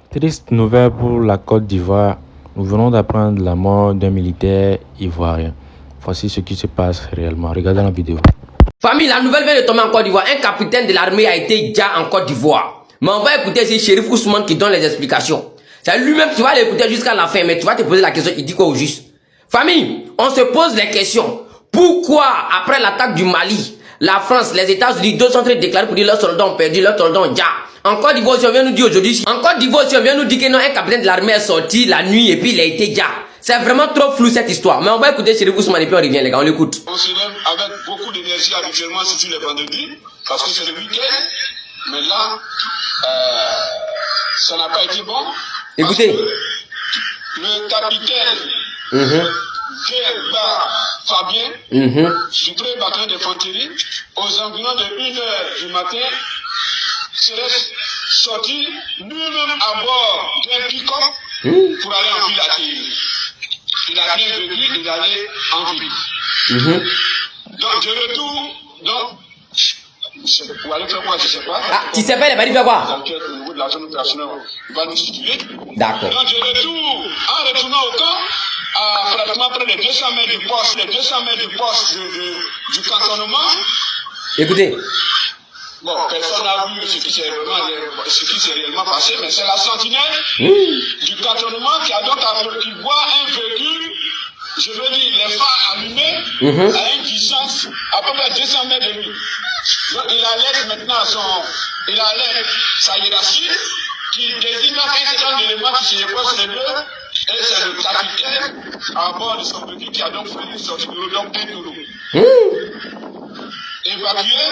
Triste nouvelle pour la Côte d'Ivoire. Nous venons d'apprendre la mort d'un militaire ivoirien. Voici ce qui se passe réellement. Regardez la vidéo. Famille, la nouvelle vient de tomber en Côte d'Ivoire. Un capitaine de l'armée a été déjà en Côte d'Ivoire. Mais on va écouter ici Chérif Ousmane qui donne les explications. C'est lui-même, tu vas l'écouter jusqu'à la fin, mais tu vas te poser la question, il dit quoi au juste? Famille, on se pose les questions. Pourquoi, après l'attaque du Mali, la France, les États-Unis, deux sont très déclarés pour dire leurs soldats ont perdu, leurs soldats ont déjà. En Côte d'Ivoire, si on vient nous dire aujourd'hui, en Côte d'Ivoire, si on vient nous dire que non, un capitaine de l'armée est sorti la nuit et puis il a été déjà. C'est vraiment trop flou cette histoire. Mais on va écouter Chérif Ousmane et puis on revient les gars, on l'écoute. On se lève avec beaucoup d'énergie habituellement si tu les vendredis, parce que c'est le week-end. Mais là, ça n'a pas été bon. Écoutez. Le capitaine Guerba Fabien, suprême bataillon d'infanterie, aux environs de 1h du matin, serait sorti lui-même à bord d'un pick-up pour aller en ville atterrir. Il a bien vécu, il allait en ville. Donc, de retour, pour aller faire quoi, je ne sais pas. Ah, tu sais pas, il est pas dit faire quoi? Au niveau de la zone opérationnelle, il va nous situer. D'accord. Donc, de retour, en retournant au camp, à pratiquement près de 200 mètres du poste, du cantonnement. Écoutez. Bon, personne n'a vu ce qui s'est réellement passé, mais c'est la sentinelle du cantonnement qui a donc qui voit un véhicule, je veux dire, les phares allumés à une distance à peu près 200 mètres de lui. Donc il alerte maintenant sa hiérarchie qui désigne un certain élément qui se dépose sur les deux, et c'est le capitaine à bord de son véhicule qui a donc fait une sortie de l'eau, donc un tour. Évacué,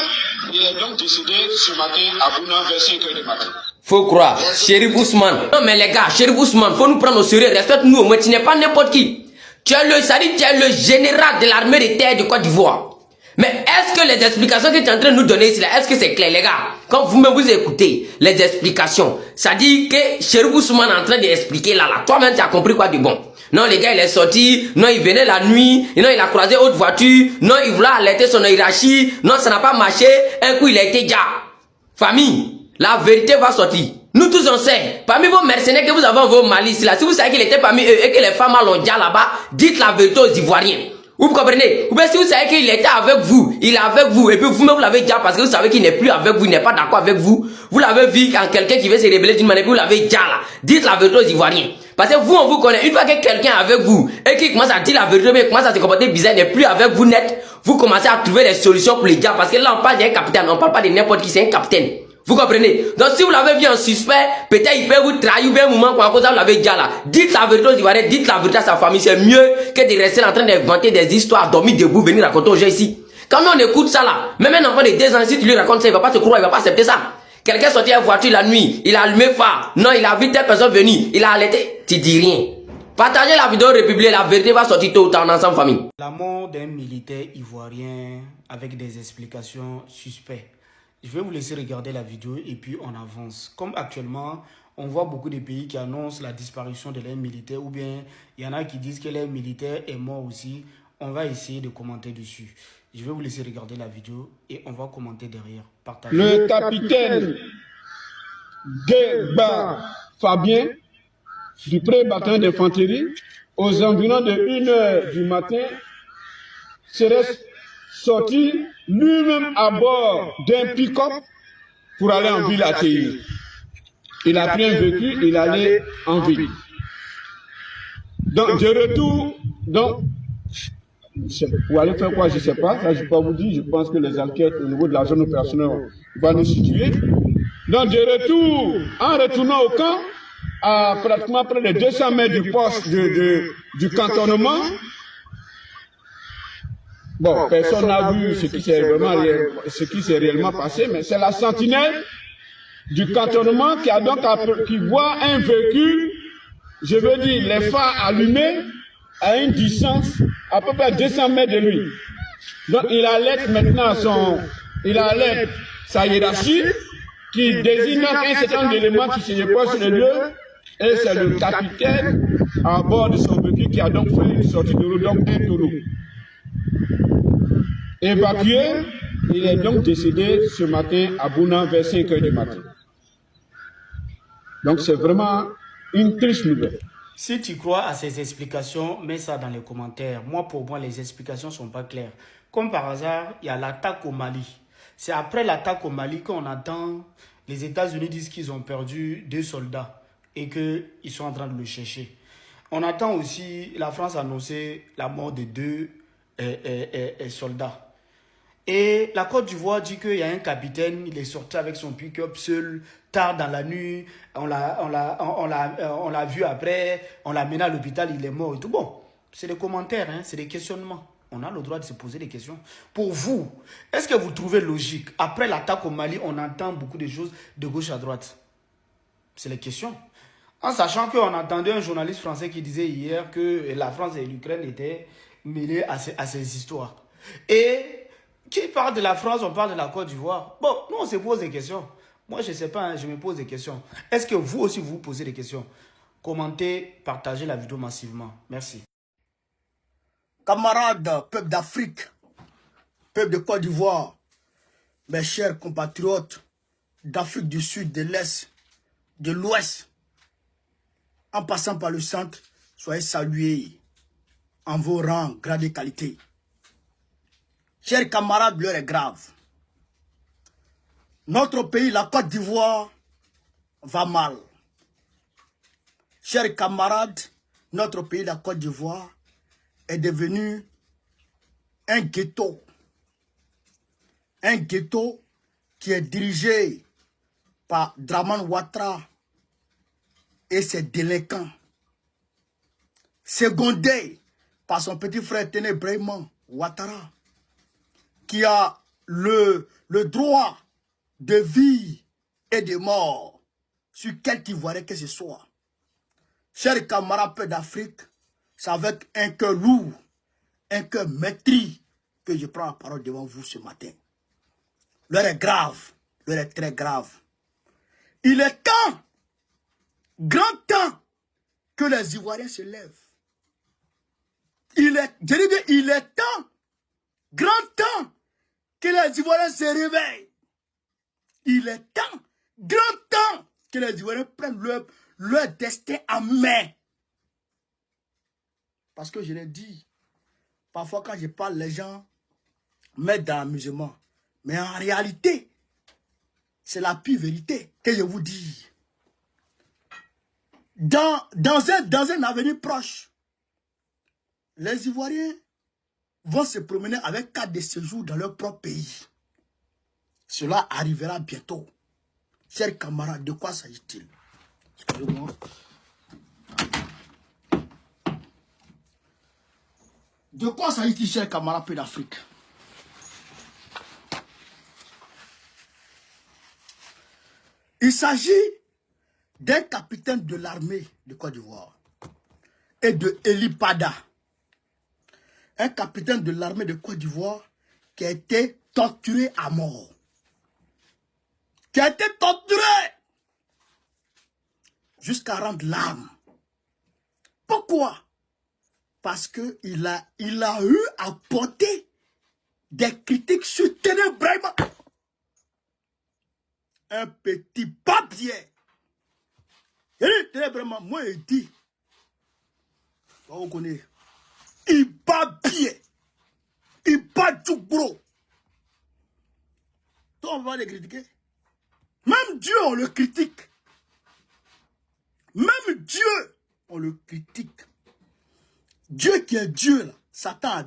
il est donc décédé ce matin à Bounan vers 5h du matin. Faut croire, Chérif Ousmane. Non mais les gars, Chérif Ousmane, faut nous prendre au sérieux, respecte-nous, mais tu n'es pas n'importe qui. Tu es le général de l'armée de terre de Côte d'Ivoire. Mais est-ce que les explications que tu es en train de nous donner ici, est-ce que c'est clair les gars? Quand vous-même vous écoutez les explications, ça dit que Chérif Ousmane est en train d'expliquer là, toi-même tu as compris quoi de bon? Non, les gars, il est sorti. Non, il venait la nuit. Non, il a croisé autre voiture. Non, il voulait alerter son hiérarchie. Non, ça n'a pas marché. Un coup, il a été déjà. Famille, la vérité va sortir. Nous tous on sait. Parmi vos mercenaires que vous avez envoyés au Mali, là, si vous savez qu'il était parmi eux et que les femmes l'ont déjà là-bas, dites la vérité aux Ivoiriens. Vous comprenez? Ou bien si vous savez qu'il était avec vous, il est avec vous, et puis vous-même vous l'avez déjà parce que vous savez qu'il n'est plus avec vous, il n'est pas d'accord avec vous. Vous l'avez vu quand quelqu'un qui veut se rébeller d'une manière, vous l'avez déjà là. Dites la vérité aux Ivoiriens. Parce que vous, on vous connaît. Une fois que quelqu'un est avec vous et qui commence à dire la vérité, mais commence à se comporter bizarre, il n'est plus avec vous net, vous commencez à trouver des solutions pour les gars. Parce que là, on parle d'un capitaine, on parle pas de n'importe qui, c'est un capitaine. Vous comprenez? Donc, si vous l'avez vu en suspect, peut-être il peut vous trahir ou bien un moment, quoi, cause vous l'avez déjà là. Dites la vérité aux Ivoiriens, dites la vérité à sa famille. C'est mieux que de rester en train d'inventer des histoires, dormir debout, venir raconter aux gens ici. Quand on écoute ça là, même un enfant de 2 ans, si tu lui racontes ça, il va pas te croire, il va pas accepter ça. Quelqu'un sorti à la voiture la nuit, il a allumé phare. Non, il a vu telle personne venir, il a alerté. Tu dis rien. Partagez la vidéo, république, la vérité va sortir tôt ou tard ensemble, famille. La mort d'un militaire ivoirien avec des explications suspectes. Je vais vous laisser regarder la vidéo et puis on avance. Comme actuellement, on voit beaucoup de pays qui annoncent la disparition de leurs militaires ou bien il y en a qui disent que leur militaire est mort aussi. On va essayer de commenter dessus. Je vais vous laisser regarder la vidéo et on va commenter derrière. Partagez. Le capitaine Guerba Fabien, du premier bataillon d'infanterie, aux environs de 1h du matin, serait sorti lui-même à bord d'un pick-up pour aller en ville atterrir. Il a pris un véhicule, il allait en ville. Donc, de retour, pour aller faire quoi, je ne sais pas, ça je ne peux pas vous dire, je pense que les enquêtes au niveau de la zone opérationnelle vont nous situer. Donc, de retour, en retournant au camp, à pratiquement près de 200 mètres du poste du cantonnement. Bon, personne n'a vu ce qui s'est réellement passé, mais c'est la sentinelle du cantonnement qui voit un véhicule, je veux dire, les phares allumés à une distance à peu près 200 mètres de lui. Donc il alerte maintenant sa hiérarchie qui désigne un certain nombre d'éléments qui se déposent sur le lieu. Et c'est le capitaine à bord de son véhicule qui a donc fait une sortie de l'eau, donc un taureau. Évacué, il est donc décédé ce matin à Bounan vers 5h du matin. Donc c'est vraiment une triste nouvelle. Si tu crois à ces explications, mets ça dans les commentaires. Moi, pour moi, les explications ne sont pas claires. Comme par hasard, il y a l'attaque au Mali. C'est après l'attaque au Mali qu'on entend les États-Unis disent qu'ils ont perdu 2 soldats et qu'ils sont en train de le chercher. On attend aussi la France annoncer la mort de 2 soldats. Et la Côte d'Ivoire dit qu'il y a un capitaine, il est sorti avec son pick-up seul, tard dans la nuit, on l'a vu après, on l'a mené à l'hôpital, il est mort et tout. Bon, c'est des commentaires, hein, c'est des questionnements. On a le droit de se poser des questions. Pour vous, est-ce que vous trouvez logique? Après l'attaque au Mali, on entend beaucoup de choses de gauche à droite. C'est les questions. En sachant qu'on entendait un journaliste français qui disait hier que la France et l'Ukraine étaient mêlés à ces histoires. Et qui parle de la France, on parle de la Côte d'Ivoire. Bon, nous on se pose des questions. Moi je ne sais pas, hein, je me pose des questions. Est-ce que vous aussi vous posez des questions? Commentez, partagez la vidéo massivement. Merci. Camarades, peuple d'Afrique, peuple de Côte d'Ivoire, mes chers compatriotes d'Afrique du Sud, de l'Est, de l'Ouest, en passant par le centre, soyez salués en vos rangs, grade et qualité. Chers camarades, l'heure est grave. Notre pays, la Côte d'Ivoire, va mal. Chers camarades, notre pays, la Côte d'Ivoire, est devenu un ghetto. Un ghetto qui est dirigé par Dramane Ouattara et ses délinquants. Secondé par son petit frère Ténébraiman Ouattara, qui a le droit de vie et de mort sur quelque Ivoirien que ce soit. Chers camarades peu d'Afrique, c'est avec un cœur lourd, un cœur maîtris que je prends la parole devant vous ce matin. L'heure est grave, l'heure est très grave. Il est temps, grand temps, que les Ivoiriens se lèvent. Il est temps, grand temps, que les Ivoiriens se réveillent. Il est temps, grand temps, que les Ivoiriens prennent leur destin en main. Parce que je l'ai dit, parfois quand je parle, les gens mettent dans l'amusement. Mais en réalité, c'est la pure vérité que je vous dis. Dans un avenir proche, les Ivoiriens vont se promener avec 4 de séjour dans leur propre pays. Cela arrivera bientôt. Chers camarades, de quoi s'agit-il? Excusez-moi. De quoi s'agit-il, chers camarades peu d'Afrique? Il s'agit d'un capitaine de l'armée de Côte d'Ivoire et de Eli Pada. Un capitaine de l'armée de Côte d'Ivoire qui a été torturé à mort. Qui a été torturé jusqu'à rendre l'âme. Pourquoi? Parce qu'il a eu à porter des critiques sur Ténébraiman. Un petit papier. Ténébraiman, moi il dit, on connaît, il bat bien, il bat du gros. Toi on va les critiquer. Même Dieu on le critique. Même Dieu on le critique. Dieu qui est Dieu, là, Satan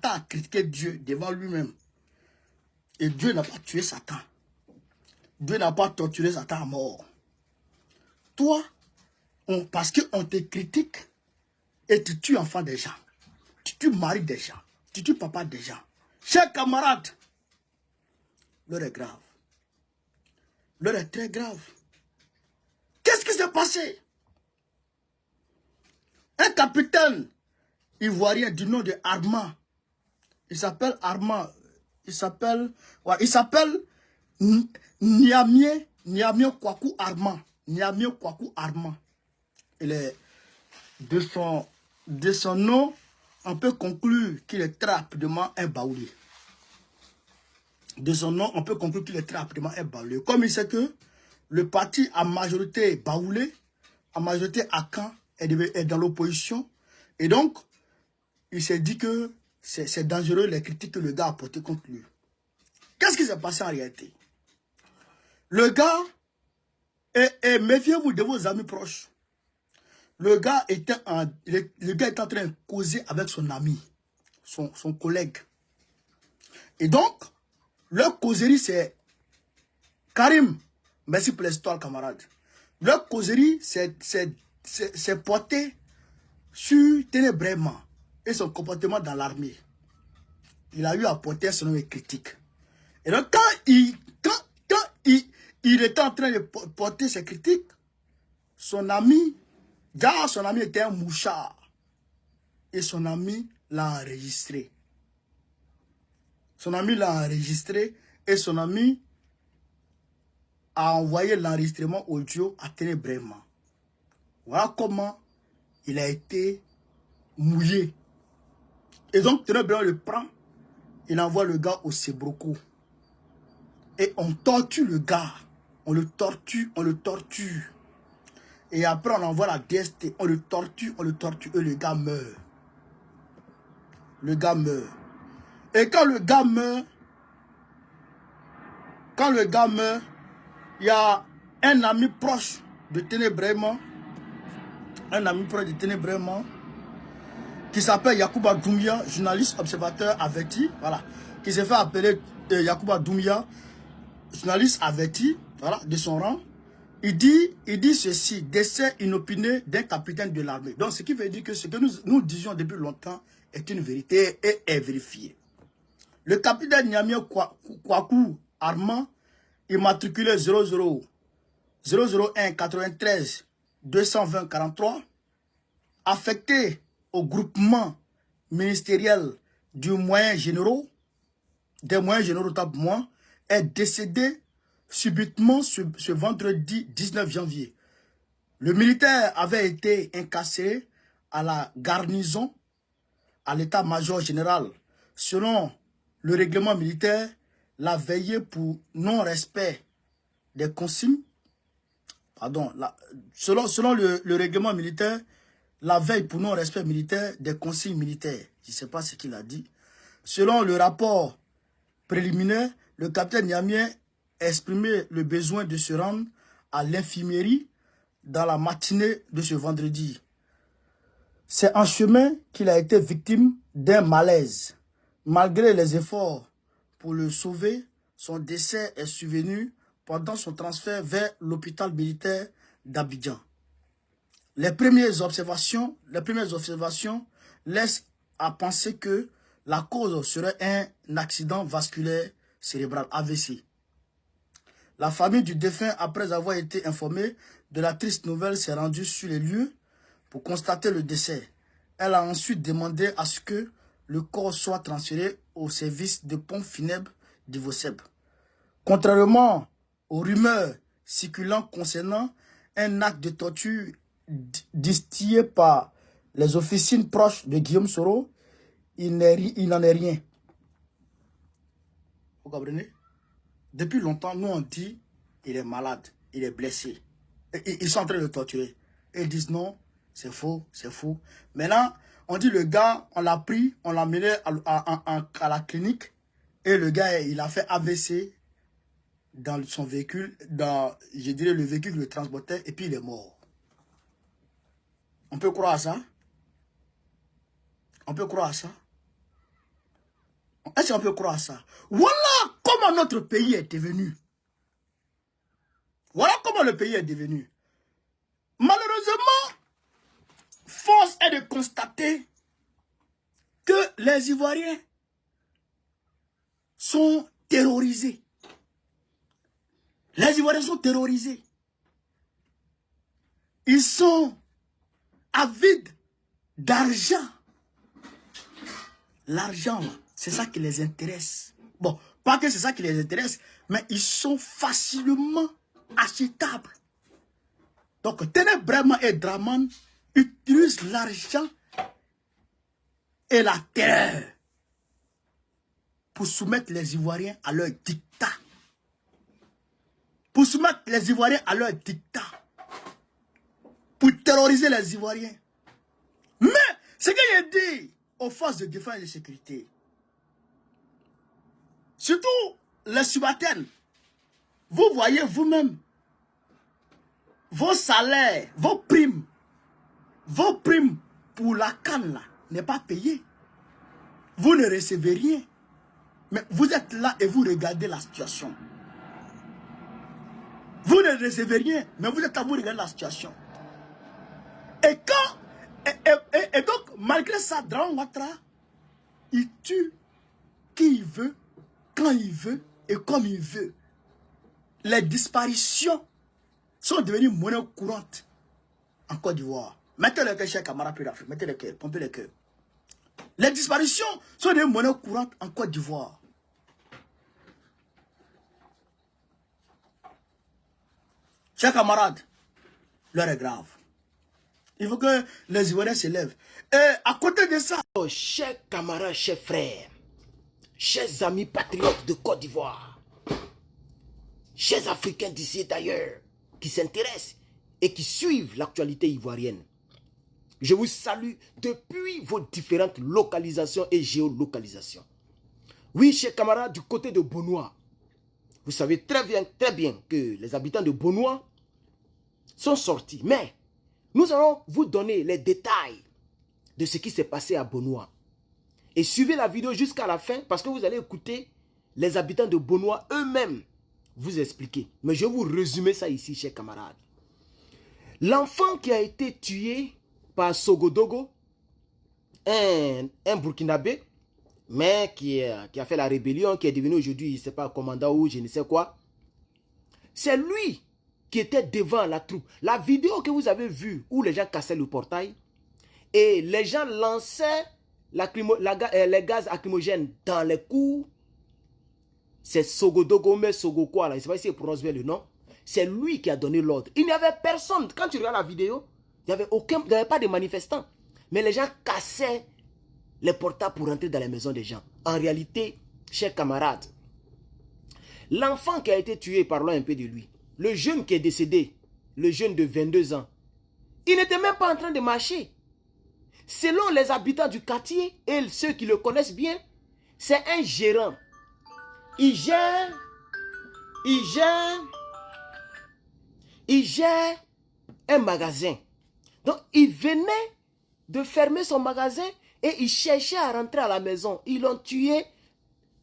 a critiqué Dieu devant lui-même. Et Dieu n'a pas tué Satan. Dieu n'a pas torturé Satan à mort. Toi, parce qu'on te critique et tu tues enfants des gens. Tu tues mari des gens. Tu tues papa des gens. Chers camarades, l'heure est grave. L'heure est très grave. Qu'est-ce qui s'est passé? Un capitaine ivoirien du nom de Armand. Il s'appelle Armand. Il s'appelle Niamie Kwaku Armand. Niamie Kwaku Armand. Il est de son nom, on peut conclure qu'il est très rapidement un baoulé. De son nom, on peut conclure qu'il est très rapidement un baoulé. Comme il sait que le parti à majorité baoulé, à majorité à Caen, est dans l'opposition. Et donc, il s'est dit que c'est dangereux les critiques que le gars a portées contre lui. Qu'est-ce qui s'est passé en réalité? Le gars, et méfiez-vous de vos amis proches. Le gars était en train de causer avec son ami, son collègue. Et donc, leur causerie, c'est Karim. Merci pour l'histoire, camarade. Leur causerie, c'est porté sur Ténébraiement et son comportement dans l'armée. Il a eu à porter un certain nombre de critiques. Et donc, quand il était en train de porter ses critiques, son ami était un mouchard. Et son ami l'a enregistré. Son ami l'a enregistré et son ami a envoyé l'enregistrement audio à Ténébraiement. Voilà comment il a été mouillé. Et donc, Ténébraiement le prend, il envoie le gars au Sébroco. Et on torture le gars. On le torture. Et après, on envoie la DST. On le torture. Et le gars meurt. Et quand le gars meurt, il y a un ami proche de Ténébraiement. Qui s'appelle Yacouba Doumbia, journaliste observateur averti. Voilà. Qui s'est fait appeler Yacouba Doumbia, journaliste averti, voilà, de son rang. Il dit ceci: décès inopiné d'un capitaine de l'armée. Donc, ce qui veut dire que ce que nous disions depuis longtemps est une vérité et est vérifié. Le capitaine Niamien Kouakou Armand, immatriculé 001 93 220 43, affecté au groupement ministériel des moyens généraux, top moins, est décédé subitement ce vendredi 19 janvier. Le militaire avait été incarcéré à la garnison, à l'état-major général. Selon le règlement militaire, la veillée pour non-respect des consignes, selon le règlement militaire, la veille pour non-respect militaire des consignes militaires. Je ne sais pas ce qu'il a dit. Selon le rapport préliminaire, le capitaine Niamien a exprimé le besoin de se rendre à l'infirmerie dans la matinée de ce vendredi. C'est en chemin qu'il a été victime d'un malaise. Malgré les efforts pour le sauver, son décès est survenu pendant son transfert vers l'hôpital militaire d'Abidjan. Les premières observations laissent à penser que la cause serait un accident vasculaire cérébral, AVC. La famille du défunt, après avoir été informée de la triste nouvelle, s'est rendue sur les lieux pour constater le décès. Elle a ensuite demandé à ce que le corps soit transféré au service de pompes funèbres d'Ivoseb. Contrairement aux rumeurs circulant concernant un acte de torture distillé par les officines proches de Guillaume Soro, il n'en est rien. Vous comprenez? Depuis longtemps, nous on dit il est malade, il est blessé. Ils sont en train de le torturer. Et ils disent non, c'est faux, c'est faux. Maintenant, on dit le gars, on l'a pris, on l'a mené à la clinique. Et le gars, il a fait AVC dans son véhicule, je dirais le véhicule qui le transportait, et puis il est mort. On peut croire à ça? On peut croire à ça? Est-ce qu'on peut croire à ça? Voilà comment notre pays est devenu. Voilà comment le pays est devenu. Malheureusement, force est de constater que les Ivoiriens sont terrorisés. Les Ivoiriens sont terrorisés. Ils sont avides d'argent. L'argent, c'est ça qui les intéresse. Bon, pas que c'est ça qui les intéresse, mais ils sont facilement achetables. Donc, Ténébraiement et Draman utilisent l'argent et la terreur pour soumettre les Ivoiriens à leur dictat. pour soumettre les Ivoiriens à leur dictat, pour terroriser les Ivoiriens. Mais, ce que j'ai dit aux forces de défense et de sécurité, surtout les subalternes, vous voyez vous-même, vos salaires, vos primes pour la canne là, n'est pas payé. Vous ne recevez rien. Mais vous êtes là et vous regardez la situation. Vous ne recevez rien, mais vous êtes là, vous regardez la situation. Et donc, malgré ça, Draman Ouattara, il tue qui il veut, quand il veut et comme il veut. Les disparitions sont devenues monnaie courante en Côte d'Ivoire. Mettez le cœur, cher camarade Pédafrique, mettez le cœur, pompez le cœur. Les disparitions sont des monnaies courantes en Côte d'Ivoire. Chers camarades, l'heure est grave. Il faut que les Ivoiriens se lèvent. Et à côté de ça... Oh, chers camarades, chers frères, chers amis patriotes de Côte d'Ivoire, chers Africains d'ici et d'ailleurs, qui s'intéressent et qui suivent l'actualité ivoirienne, je vous salue depuis vos différentes localisations et géolocalisations. Oui, chers camarades, du côté de Bonois, vous savez très bien que les habitants de Bonois sont sortis. Mais nous allons vous donner les détails de ce qui s'est passé à Bonois. Et suivez la vidéo jusqu'à la fin parce que vous allez écouter les habitants de Bonois eux-mêmes vous expliquer. Mais je vais vous résumer ça ici, chers camarades. L'enfant qui a été tué par Sogodogo, un Burkinabé, mais qui a fait la rébellion, qui est devenu aujourd'hui, je ne sais pas, commandant ou je ne sais quoi. C'est lui qui était devant la troupe. La vidéo que vous avez vue, où les gens cassaient le portail, et les gens lançaient les gaz lacrymogènes dans les cours, c'est Sogodogo, mais Sogokwa, là, je ne sais pas si il prononce bien le nom, c'est lui qui a donné l'ordre. Il n'y avait personne. Quand tu regardes la vidéo, il n'y avait pas de manifestants. Mais les gens cassaient les portails pour entrer dans les maisons des gens. En réalité, chers camarades, l'enfant qui a été tué, parlons un peu de lui, le jeune qui est décédé, le jeune de 22 ans, il n'était même pas en train de marcher. Selon les habitants du quartier et ceux qui le connaissent bien, c'est un gérant. Il gère un magasin. Donc, il venait de fermer son magasin et il cherchait à rentrer à la maison. Ils l'ont tué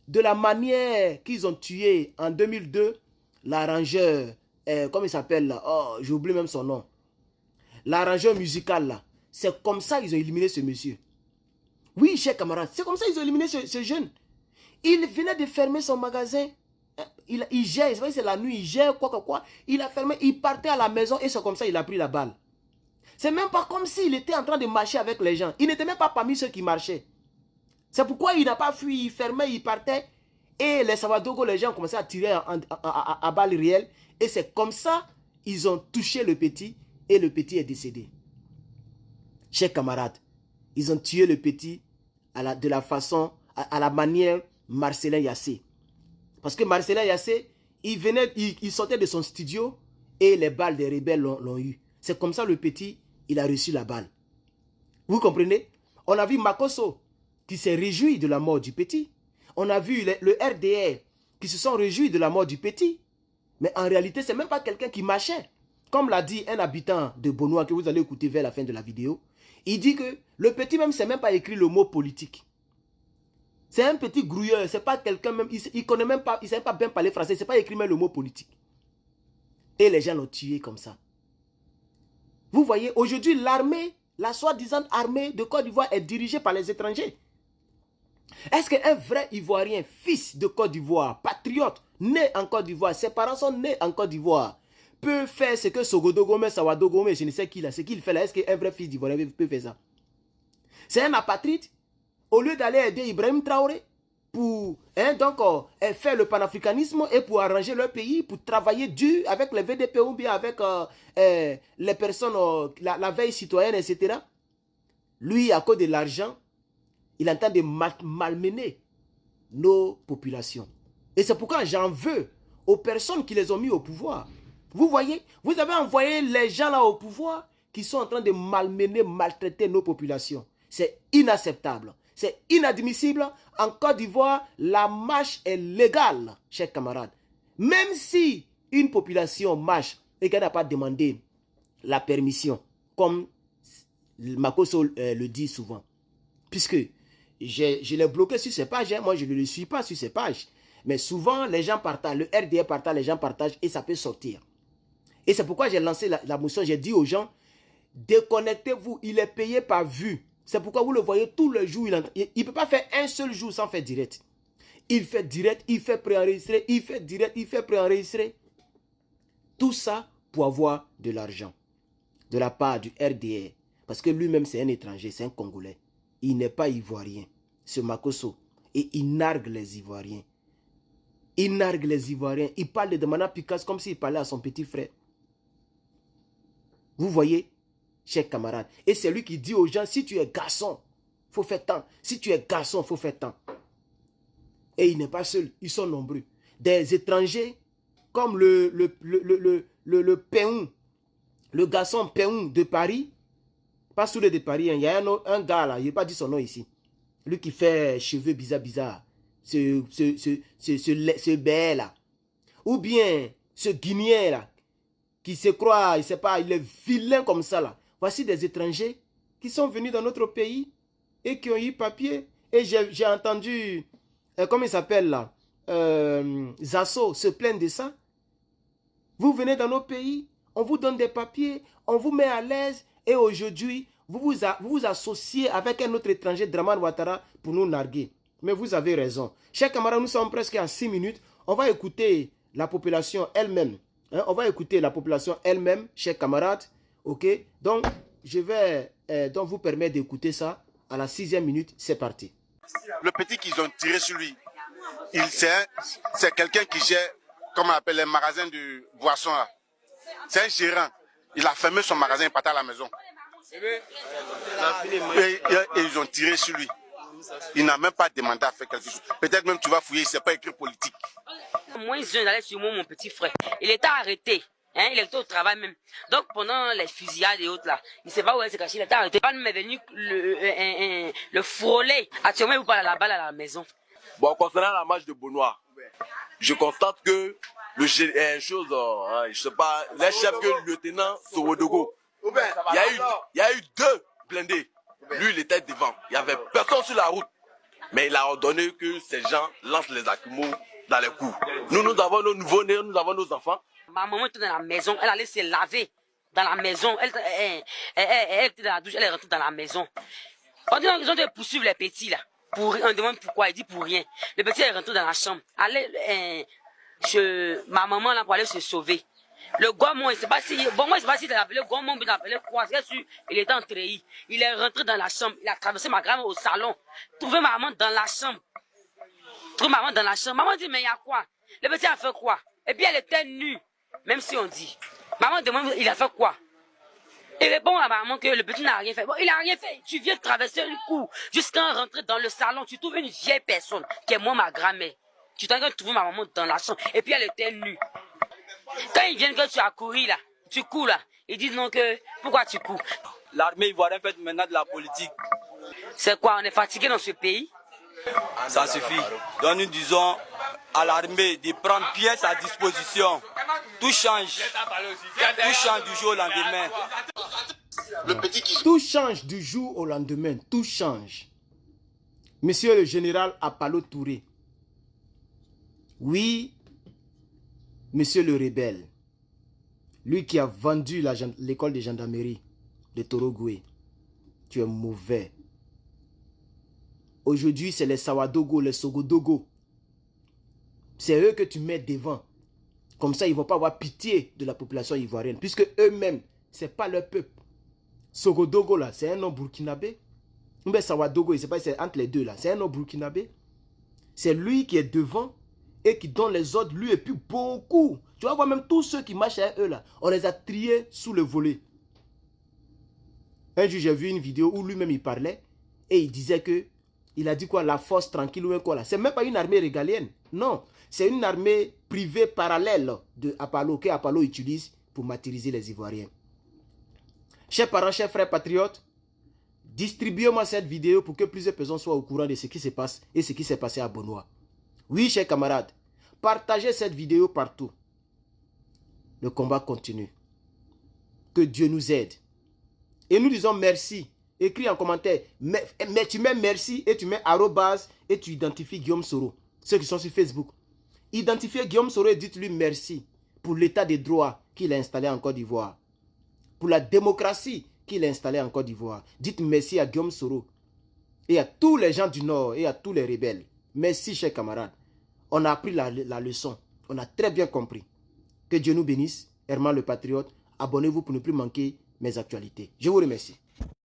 de la manière qu'ils ont tué en 2002 l'arrangeur, comment il s'appelle là? Oh, j'oublie même son nom. L'arrangeur musical là. C'est comme ça qu'ils ont éliminé ce monsieur. Oui, chers camarades, c'est comme ça qu'ils ont éliminé ce jeune. Il venait de fermer son magasin. Il gère, c'est la nuit, il gère quoi. Il a fermé, il partait à la maison et c'est comme ça qu'il a pris la balle. C'est même pas comme s'il était en train de marcher avec les gens. Il n'était même pas parmi ceux qui marchaient. C'est pourquoi il n'a pas fui, il fermait, il partait. Et les Savadogo, les gens commençaient à tirer à balles réelles. Et c'est comme ça ils ont touché le petit et le petit est décédé. Chers camarades, ils ont tué le petit de la façon, à la manière Marcellin Yassé. Parce que Marcellin Yassé, il sortait de son studio et les balles des rebelles l'ont eu. C'est comme ça le petit, il a reçu la balle. Vous comprenez? On a vu Makosso qui s'est réjoui de la mort du petit. On a vu le RDR qui se sont réjouis de la mort du petit. Mais en réalité, ce n'est même pas quelqu'un qui marchait. Comme l'a dit un habitant de Bonois que vous allez écouter vers la fin de la vidéo. Il dit que le petit même ne sait même pas écrire le mot politique. C'est un petit grouilleur, c'est pas quelqu'un même, il connaît même pas, il ne sait pas bien parler français, il ne sait pas écrire même le mot politique. Et les gens l'ont tué comme ça. Vous voyez, aujourd'hui, l'armée, la soi-disant armée de Côte d'Ivoire est dirigée par les étrangers. Est-ce qu'un vrai Ivoirien, fils de Côte d'Ivoire, patriote, né en Côte d'Ivoire, ses parents sont nés en Côte d'Ivoire, peut faire ce que Sogodogome, Sawadogome, je ne sais qui là, ce qu'il fait là, est-ce qu'un vrai fils d'Ivoirien peut faire ça? C'est un apatride. Au lieu d'aller aider Ibrahim Traoré pour faire le panafricanisme et pour arranger leur pays, pour travailler dur avec les VDP ou bien avec les personnes, la veille citoyenne, etc. Lui, à cause de l'argent, il est en train de malmener nos populations. Et c'est pourquoi j'en veux aux personnes qui les ont mis au pouvoir. Vous voyez, vous avez envoyé les gens là au pouvoir qui sont en train de malmener, maltraiter nos populations. C'est inacceptable. C'est inadmissible. En Côte d'Ivoire, la marche est légale, chers camarades. Même si une population marche et qu'elle n'a pas demandé la permission, comme Makosso le dit souvent. Puisque je l'ai bloqué sur ses pages, hein. Moi je ne le suis pas sur ses pages. Mais souvent les gens partagent, le RDR partage, les gens partagent et ça peut sortir. Et c'est pourquoi j'ai lancé la motion, j'ai dit aux gens, déconnectez-vous, il est payé par vue. C'est pourquoi vous le voyez tous les jours, il ne peut pas faire un seul jour sans faire direct. Il fait direct, il fait préenregistré, il fait direct, il fait préenregistré. Tout ça pour avoir de l'argent. De la part du RDR. Parce que lui-même c'est un étranger, c'est un Congolais. Il n'est pas ivoirien, ce Makosso. Et il nargue les Ivoiriens. Il nargue les Ivoiriens. Il parle de Mana Picasso comme s'il parlait à son petit frère. Vous voyez, chers camarades. Et c'est lui qui dit aux gens, si tu es garçon, il faut faire tant. Si tu es garçon, il faut faire tant. Et il n'est pas seul, ils sont nombreux. Des étrangers, comme le Péoun, le garçon Péoun de Paris, pas sous le de Paris, hein. Il y a un gars là, il n'a pas dit son nom ici. Lui qui fait cheveux bizarres. Ce bé là. Ou bien ce Guinéen là, qui se croit, il sait pas, il est vilain comme ça là. Voici des étrangers qui sont venus dans notre pays et qui ont eu papier. Et j'ai entendu, comment il s'appelle là, Zasso se plaindre de ça. Vous venez dans nos pays, on vous donne des papiers, on vous met à l'aise et aujourd'hui, vous vous associez avec un autre étranger, Dramane Ouattara, pour nous narguer. Mais vous avez raison. Chers camarades, nous sommes presque à 6 minutes. On va écouter la population elle-même. Hein? On va écouter la population elle-même, chers camarades. Ok? Donc, je vais donc vous permettre d'écouter ça. À la 6e minute, c'est parti. Le petit qu'ils ont tiré sur lui, c'est quelqu'un qui gère, comme on appelle, les magasins de boissons. C'est un gérant. Il a fermé son magasin et parti à la maison. Et ils ont tiré sur lui. Il n'a même pas demandé à faire quelque chose. Peut-être même tu vas fouiller, il ne s'est pas écrit politique. Moi, ils allaient sur moi, mon petit frère. Il était arrêté. Hein, il était au travail même. Donc pendant les fusillades et autres là, il ne sait pas où il s'est caché, il était arrêté. Il m'est venu le frôler. Actuellement, il vous parle à la balle à la maison. Bon, concernant la marche de Benoît, je constate que je sais pas, les chefs que le lieutenant Sowodogo, il y a eu 2 blindés. Lui, il était devant. Il n'y avait personne sur la route. Mais il a ordonné que ces gens lancent les accumos dans les coups. Nous avons nos nouveaux-nés, nous avons nos enfants. Ma maman était dans la maison, elle allait se laver dans la maison. Elle était dans la douche, elle est rentrée dans la maison. On dit qu'ils ont dû poursuivre les petits là. On demande pourquoi, il dit pour rien. Le petit est rentré dans la chambre. Ma maman là pour aller se sauver. Le gourmand, il ne sait pas si, moi je sais pas si il a appelé gourmand, il a appelé quoi, il était en treillis. Il est rentré dans la chambre, il a traversé ma grand-mère au salon, trouvé ma maman dans la chambre. Maman dit, mais il y a quoi? Le petit a fait quoi? Et puis elle était nue, même si on dit. Maman demande, il a fait quoi? Il répond à maman que le petit n'a rien fait. Bon, il n'a rien fait, tu viens de traverser une cour, jusqu'à rentrer dans le salon, tu trouves une vieille personne, qui est moi, ma grand-mère. Tu t'en train de trouver ma maman dans la chambre, et puis elle était nue. Quand ils viennent que tu as couru là, tu cours là, ils disent non que, pourquoi tu cours? L'armée ivoirienne fait maintenant de la politique. C'est quoi, on est fatigué dans ce pays? Ça suffit. Donc nous disons à l'armée de prendre bien sa disposition. Tout change. Tout change du jour au lendemain. Tout change du jour au lendemain. Tout change. Monsieur le général Apalo Touré. Oui, monsieur le rebelle. Lui qui a vendu l'école de gendarmerie de Torogoué. Tu es mauvais. Aujourd'hui, c'est les Sawadogo, les Sogodogo. C'est eux que tu mets devant. Comme ça, ils ne vont pas avoir pitié de la population ivoirienne. Puisque eux-mêmes, ce n'est pas leur peuple. Sogodogo, là, c'est un nom burkinabé. Mais Sawadogo, c'est pas, c'est entre les deux, là. C'est un nom burkinabé. C'est lui qui est devant et qui donne les ordres, lui et puis beaucoup. Tu vas voir même tous ceux qui marchent avec eux, là. On les a triés sous le volet. Un jour, j'ai vu une vidéo où lui-même, il parlait. Et il disait que il a dit quoi? La force tranquille ou quoi là? C'est même pas une armée régalienne. Non. C'est une armée privé parallèle de Apollo que Apollo utilise pour martyriser les Ivoiriens. Chers parents, chers frères patriotes, distribuez-moi cette vidéo pour que plusieurs personnes soient au courant de ce qui se passe et ce qui s'est passé à Benoît. Oui, chers camarades, partagez cette vidéo partout. Le combat continue. Que Dieu nous aide. Et nous disons merci. Écris en commentaire. Mais tu mets merci et tu mets arrobase et tu identifies Guillaume Soro. Ceux qui sont sur Facebook. Identifiez Guillaume Soro et dites-lui merci pour l'état des droits qu'il a installé en Côte d'Ivoire. Pour la démocratie qu'il a installée en Côte d'Ivoire. Dites merci à Guillaume Soro et à tous les gens du Nord et à tous les rebelles. Merci, chers camarades. On a appris la leçon. On a très bien compris. Que Dieu nous bénisse. Herman le Patriote. Abonnez-vous pour ne plus manquer mes actualités. Je vous remercie.